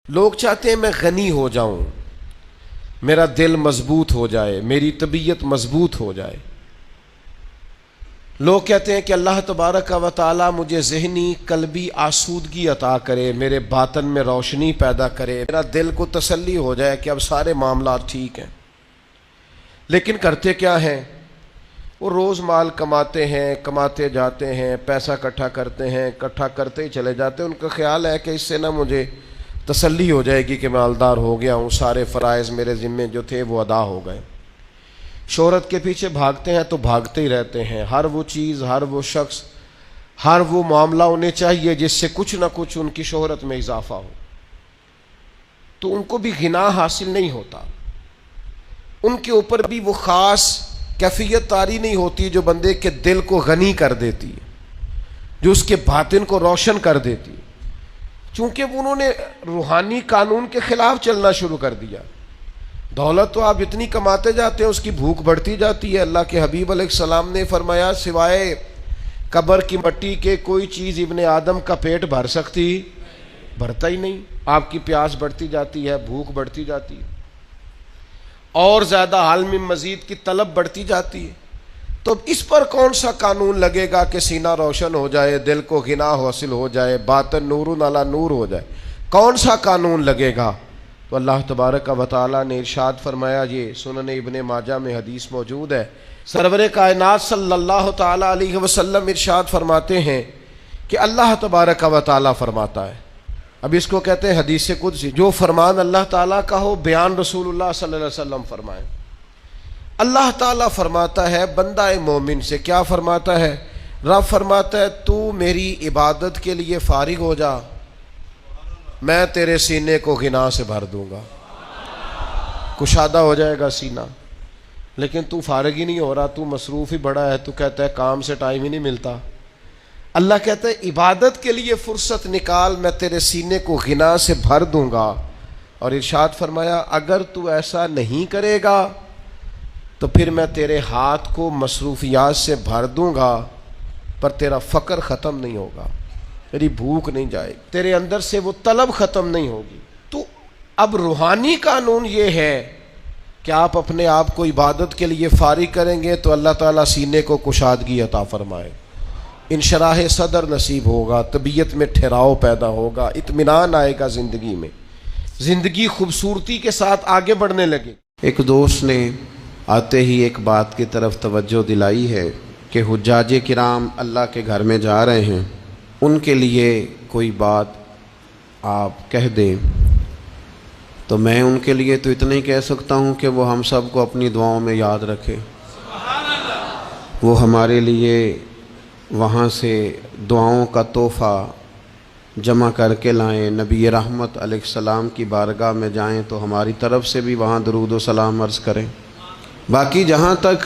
لوگ چاہتے ہیں میں غنی ہو جاؤں، میرا دل مضبوط ہو جائے، میری طبیعت مضبوط ہو جائے۔ لوگ کہتے ہیں کہ اللہ تبارک و تعالی مجھے ذہنی قلبی آسودگی عطا کرے، میرے باطن میں روشنی پیدا کرے، میرا دل کو تسلی ہو جائے کہ اب سارے معاملات ٹھیک ہیں۔ لیکن کرتے کیا ہیں؟ وہ روز مال کماتے ہیں، کماتے جاتے ہیں، پیسہ اکٹھا کرتے ہیں، اکٹھا کرتے ہی چلے جاتے ہیں۔ ان کا خیال ہے کہ اس سے نہ مجھے تسلی ہو جائے گی کہ میں مالدار ہو گیا ہوں، سارے فرائض میرے ذمے جو تھے وہ ادا ہو گئے۔ شہرت کے پیچھے بھاگتے ہیں تو بھاگتے ہی رہتے ہیں۔ ہر وہ چیز، ہر وہ شخص، ہر وہ معاملہ انہیں چاہیے جس سے کچھ نہ کچھ ان کی شہرت میں اضافہ ہو، تو ان کو بھی غنا حاصل نہیں ہوتا، ان کے اوپر بھی وہ خاص کیفیت طاری نہیں ہوتی جو بندے کے دل کو غنی کر دیتی ہے، جو اس کے باطن کو روشن کر دیتی ہے، چونکہ انہوں نے روحانی قانون کے خلاف چلنا شروع کر دیا۔ دولت تو آپ جتنی کماتے جاتے ہیں اس کی بھوک بڑھتی جاتی ہے۔ اللہ کے حبیب علیہ السلام نے فرمایا سوائے قبر کی مٹی کے کوئی چیز ابن آدم کا پیٹ بھر سکتی، بھرتا ہی نہیں۔ آپ کی پیاس بڑھتی جاتی ہے، بھوک بڑھتی جاتی ہے، اور زیادہ حال میں مزید کی طلب بڑھتی جاتی ہے۔ تو اب اس پر کون سا قانون لگے گا کہ سینہ روشن ہو جائے، دل کو غنا حاصل ہو جائے، باطن نور علی نور ہو جائے؟ کون سا قانون لگے گا؟ تو اللہ تبارک و تعالیٰ نے ارشاد فرمایا، یہ سنن ابن ماجہ میں حدیث موجود ہے، سرور کائنات صلی اللہ تعالیٰ علیہ وسلم ارشاد فرماتے ہیں کہ اللہ تبارک و تعالیٰ فرماتا ہے، اب اس کو کہتے ہیں حدیث قدسی، جو فرمان اللہ تعالیٰ کا ہو بیان رسول اللہ صلی اللہ علیہ وسلم فرمائیں۔ اللہ تعالیٰ فرماتا ہے بندہ مومن سے، کیا فرماتا ہے؟ رب فرماتا ہے تو میری عبادت کے لیے فارغ ہو جا، میں تیرے سینے کو غنا سے بھر دوں گا، کشادہ ہو جائے گا سینہ۔ لیکن تو فارغ ہی نہیں ہو رہا، تو مصروف ہی بڑا ہے، تو کہتا ہے کام سے ٹائم ہی نہیں ملتا۔ اللہ کہتا ہے عبادت کے لیے فرصت نکال، میں تیرے سینے کو غنا سے بھر دوں گا۔ اور ارشاد فرمایا اگر تو ایسا نہیں کرے گا تو پھر میں تیرے ہاتھ کو مصروفیات سے بھر دوں گا، پر تیرا فقر ختم نہیں ہوگا، تیری بھوک نہیں جائے گی، تیرے اندر سے وہ طلب ختم نہیں ہوگی۔ تو اب روحانی قانون یہ ہے کہ آپ اپنے آپ کو عبادت کے لیے فارغ کریں گے تو اللہ تعالیٰ سینے کو کشادگی عطا فرمائے، انشراح صدر نصیب ہوگا، طبیعت میں ٹھہراؤ پیدا ہوگا، اطمینان آئے گا زندگی میں، زندگی خوبصورتی کے ساتھ آگے بڑھنے لگے۔ ایک دوست نے آتے ہی ایک بات کی طرف توجہ دلائی ہے کہ حجاج کرام اللہ کے گھر میں جا رہے ہیں، ان کے لیے کوئی بات آپ کہہ دیں۔ تو میں ان کے لیے تو اتنا ہی کہہ سکتا ہوں کہ وہ ہم سب کو اپنی دعاؤں میں یاد رکھے، وہ ہمارے لیے وہاں سے دعاؤں کا تحفہ جمع کر کے لائیں، نبی رحمت علیہ السلام کی بارگاہ میں جائیں تو ہماری طرف سے بھی وہاں درود و سلام عرض کریں۔ باقی جہاں تک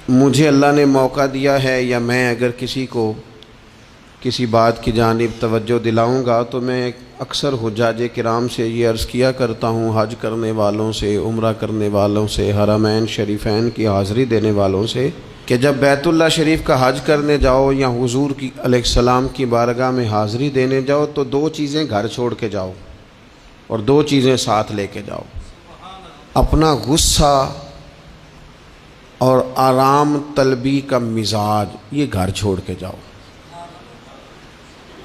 مجھے اللہ نے موقع دیا ہے، یا میں اگر کسی کو کسی بات کی جانب توجہ دلاؤں گا تو میں اکثر حجاج کرام سے یہ عرض کیا کرتا ہوں، حج کرنے والوں سے، عمرہ کرنے والوں سے، حرمین شریفین کی حاضری دینے والوں سے، کہ جب بیت اللہ شریف کا حج کرنے جاؤ یا حضور کی علیہ السلام کی بارگاہ میں حاضری دینے جاؤ تو دو چیزیں گھر چھوڑ کے جاؤ اور دو چیزیں ساتھ لے کے جاؤ، اپنا غصہ اور آرام طلبی کا مزاج، یہ گھر چھوڑ کے جاؤ۔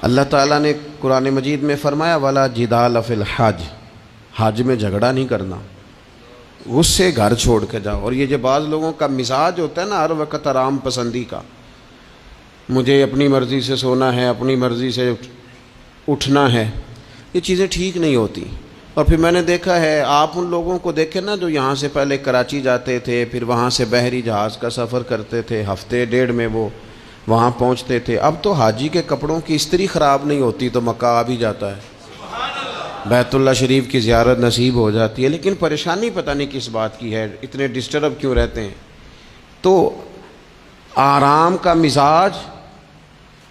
اللہ تعالیٰ نے قرآن مجید میں فرمایا وَلَا جِدَالَ فِي الْحَجِّ، حج میں جھگڑا نہیں کرنا، غصے گھر چھوڑ کے جاؤ۔ اور یہ جو بعض لوگوں کا مزاج ہوتا ہے نا ہر وقت آرام پسندی کا، مجھے اپنی مرضی سے سونا ہے، اپنی مرضی سے اٹھنا ہے، یہ چیزیں ٹھیک نہیں ہوتی۔ اور پھر میں نے دیکھا ہے، آپ ان لوگوں کو دیکھیں نا جو یہاں سے پہلے کراچی جاتے تھے، پھر وہاں سے بحری جہاز کا سفر کرتے تھے، ہفتے ڈیڑھ میں وہ وہاں پہنچتے تھے۔ اب تو حاجی کے کپڑوں کی استری خراب نہیں ہوتی تو مکہ آ بھی جاتا ہے، بیت اللہ شریف کی زیارت نصیب ہو جاتی ہے، لیکن پریشانی پتہ نہیں کس بات کی ہے، اتنے ڈسٹرب کیوں رہتے ہیں۔ تو آرام کا مزاج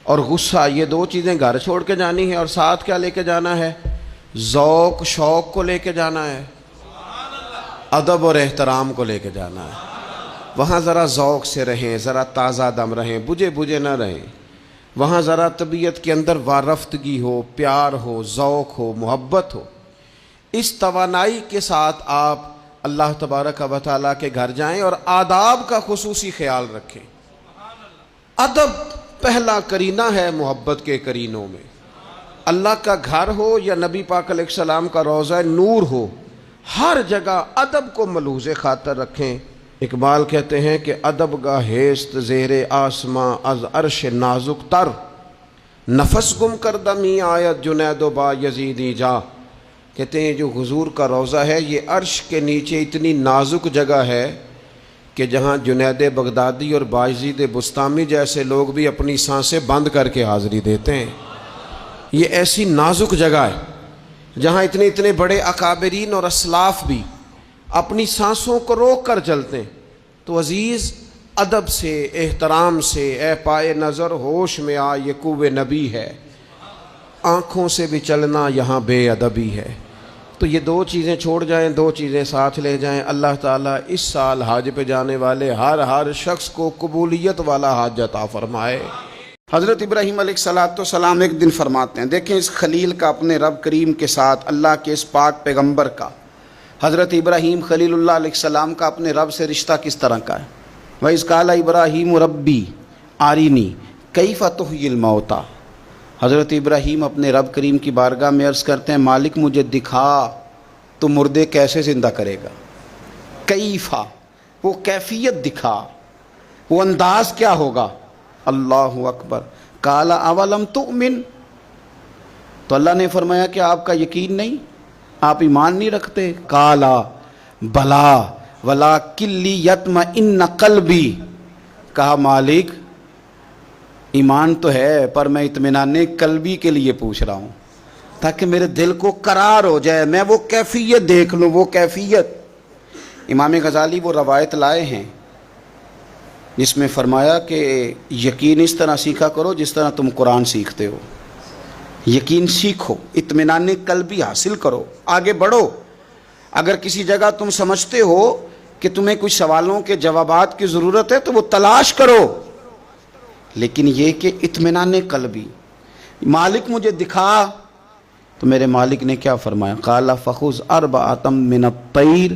اور غصہ، یہ دو چیزیں گھر چھوڑ کے جانی ہے، اور ساتھ کیا لے کے جانا ہے؟ ذوق شوق کو لے کے جانا ہے، ادب اور احترام کو لے کے جانا ہے۔ وہاں ذرا ذوق سے رہیں، ذرا تازہ دم رہیں، بجھے بجھے نہ رہیں۔ وہاں ذرا طبیعت کے اندر وارفتگی ہو، پیار ہو، ذوق ہو، محبت ہو، اس توانائی کے ساتھ آپ اللہ تبارک و تعالیٰ کے گھر جائیں اور آداب کا خصوصی خیال رکھیں۔ ادب پہلا کرینہ ہے محبت کے کرینوں میں۔ اللہ کا گھر ہو یا نبی پاک علیہ السلام کا روضہ نور ہو، ہر جگہ ادب کو ملحوظ خاطر رکھیں۔ اقبال کہتے ہیں کہ ادب کا ہیست زیر آسماں از عرش نازک تر، نفس گم کردمی آیت جنید و با یزیدی جا۔ کہتے ہیں جو حضور کا روضہ ہے یہ عرش کے نیچے اتنی نازک جگہ ہے کہ جہاں جنید بغدادی اور بایزید بستامی جیسے لوگ بھی اپنی سانسیں بند کر کے حاضری دیتے ہیں۔ یہ ایسی نازک جگہ ہے جہاں اتنے بڑے اکابرین اور اسلاف بھی اپنی سانسوں کو روک کر چلتے ہیں۔ تو عزیز، ادب سے، احترام سے، اے پائے نظر ہوش میں آ، یہ کوہ نبی ہے۔ آنکھوں سے بھی چلنا یہاں بے ادبی ہے۔ تو یہ دو چیزیں چھوڑ جائیں، دو چیزیں ساتھ لے جائیں۔ اللہ تعالیٰ اس سال حج پہ جانے والے ہر شخص کو قبولیت والا حج عطا فرمائے۔ حضرت ابراہیم علیہ السلام ایک دن فرماتے ہیں، دیکھیں اس خلیل کا اپنے رب کریم کے ساتھ، اللہ کے اس پاک پیغمبر کا، حضرت ابراہیم خلیل اللہ علیہ السلام کا اپنے رب سے رشتہ کس طرح کا ہے۔ وَإِذْ قَالَ إِبْرَاهِيمُ رَبِّي أَرِنِي كَيْفَ تُحْيِي الْمَوْتَى۔ حضرت ابراہیم اپنے رب کریم کی بارگاہ میں عرض کرتے ہیں، مالک مجھے دکھا تو مردے کیسے زندہ کرے گا۔ کیفا، وہ کیفیت دکھا، وہ انداز کیا ہوگا۔ اللہ اکبر۔ قال اولم تؤمن، تو اللہ نے فرمایا کہ آپ کا یقین نہیں، آپ ایمان نہیں رکھتے۔ قال بلا ولکن لیطمئن قلبی، کہا مالک ایمان تو ہے پر میں اطمینان قلبی کے لیے پوچھ رہا ہوں تاکہ میرے دل کو قرار ہو جائے، میں وہ کیفیت دیکھ لوں، وہ کیفیت۔ امام غزالی وہ روایت لائے ہیں جس میں فرمایا کہ یقین اس طرح سیکھا کرو جس طرح تم قرآن سیکھتے ہو۔ یقین سیکھو، اطمینان قلبی حاصل کرو، آگے بڑھو۔ اگر کسی جگہ تم سمجھتے ہو کہ تمہیں کچھ سوالوں کے جوابات کی ضرورت ہے تو وہ تلاش کرو، لیکن یہ کہ اطمینان قلبی۔ مالک مجھے دکھا، تو میرے مالک نے کیا فرمایا، قال فخذ اربعۃ من الطیر،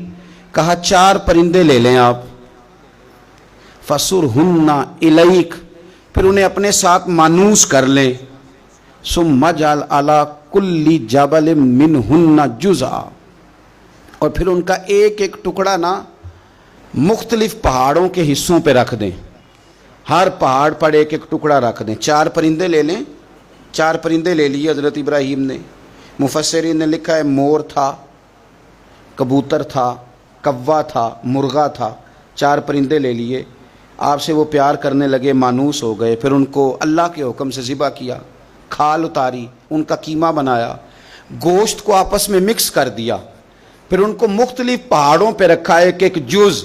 کہا 4 پرندے لے لیں آپ، فسرہن الیک، پھر انہیں اپنے ساتھ مانوس کر لیں، ثم اجعل علی کل جبل منہن جزءا، اور پھر ان کا ایک ایک ٹکڑا نا مختلف پہاڑوں کے حصوں پہ رکھ دیں، ہر پہاڑ پر ایک ایک ٹکڑا رکھ دیں۔ 4 پرندے لے لیں، 4 پرندے لے لیے حضرت ابراہیم نے۔ مفسرین نے لکھا ہے مور تھا، کبوتر تھا، کوا تھا، مرغا تھا، 4 پرندے لے لیے۔ آپ سے وہ پیار کرنے لگے، مانوس ہو گئے، پھر ان کو اللہ کے حکم سے ذبح کیا، کھال اتاری، ان کا قیمہ بنایا، گوشت کو آپس میں مکس کر دیا، پھر ان کو مختلف پہاڑوں پہ رکھا ایک ایک جز،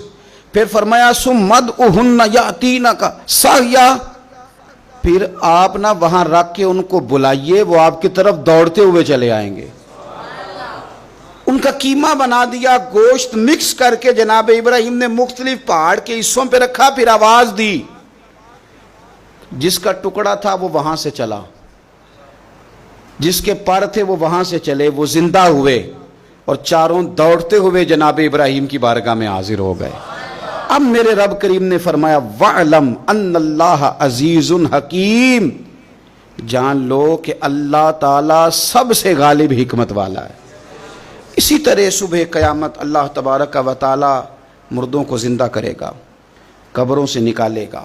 پھر فرمایا ثم ادعوہن یاتینک سعیا، پھر آپ نہ وہاں رکھ کے ان کو بلائیے، وہ آپ کی طرف دوڑتے ہوئے چلے آئیں گے۔ ان کا قیمہ بنا دیا، گوشت مکس کر کے جناب ابراہیم نے مختلف پہاڑ کے حصوں پہ رکھا، پھر آواز دی، جس کا ٹکڑا تھا وہ وہاں سے چلا، جس کے پر تھے وہ وہاں سے چلے، وہ زندہ ہوئے اور چاروں دوڑتے ہوئے جناب ابراہیم کی بارگاہ میں حاضر ہو گئے۔ اب میرے رب کریم نے فرمایا وَعْلَمْ أَنَّ اللَّهَ عَزِيزٌ حَكِيمٌ، جان لو کہ اللہ تعالیٰ سب سے غالب حکمت والا ہے۔ اسی طرح صبح قیامت اللہ تبارک و تعالی مردوں کو زندہ کرے گا، قبروں سے نکالے گا،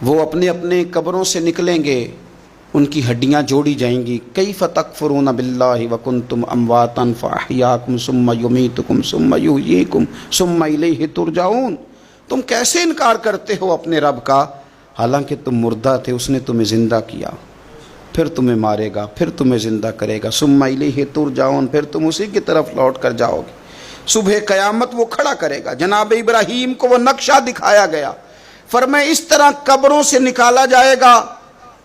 وہ اپنے اپنے قبروں سے نکلیں گے، ان کی ہڈیاں جوڑی جائیں گی۔ کیف تکفرون باللہ وکنتم امواتا فاحیاکم ثم یمیتکم ثم یحییکم ثم الیہ ترجعون، تم کیسے انکار کرتے ہو اپنے رب کا، حالانکہ تم مردہ تھے، اس نے تمہیں زندہ کیا، پھر تمہیں مارے گا، پھر تمہیں زندہ کرے گا، ثم الیہ ترجعون، پھر تم اسی کی طرف لوٹ کر جاؤ گے۔ صبح قیامت وہ کھڑا کرے گا۔ جناب ابراہیم کو وہ نقشہ دکھایا گیا، فرمایا اس طرح قبروں سے نکالا جائے گا،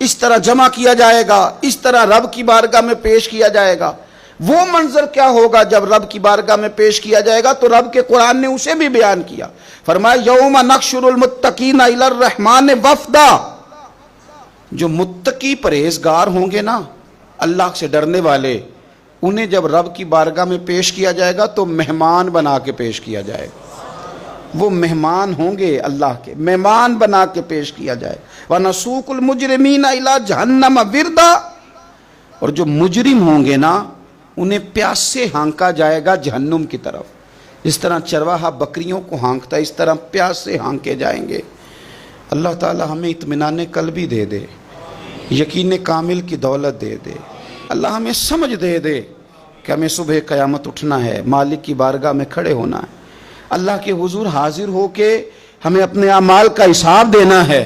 اس طرح جمع کیا جائے گا، اس طرح رب کی بارگاہ میں پیش کیا جائے گا۔ وہ منظر کیا ہوگا جب رب کی بارگاہ میں پیش کیا جائے گا؟ تو رب کے قرآن نے اسے بھی بیان کیا، فرمایا یوم نحشر المتقین الی الرحمن وفدا، جو متقی پرہیزگار ہوں گے نا، اللہ سے ڈرنے والے، انہیں جب رب کی بارگاہ میں پیش کیا جائے گا تو مہمان بنا کے پیش کیا جائے گا. وہ مہمان ہوں گے، اللہ کے مہمان بنا کے پیش کیا جائے. وَنَسُوقُ الْمُجْرِمِينَ إِلَىٰ جَهَنَّمَ وِرْدًا، اور جو مجرم ہوں گے نا انہیں پیاس سے ہانکا جائے گا جہنم کی طرف. اس طرح چرواہا بکریوں کو ہانکتا ہے، اس طرح پیاس سے ہانکے جائیں گے. اللہ تعالی ہمیں اطمینان قلبی دے دے، یقین کامل کی دولت دے دے. اللہ ہمیں سمجھ دے دے کہ ہمیں صبح قیامت اٹھنا ہے، مالک کی بارگاہ میں کھڑے ہونا ہے، اللہ کے حضور حاضر ہو کے ہمیں اپنے اعمال کا حساب دینا ہے.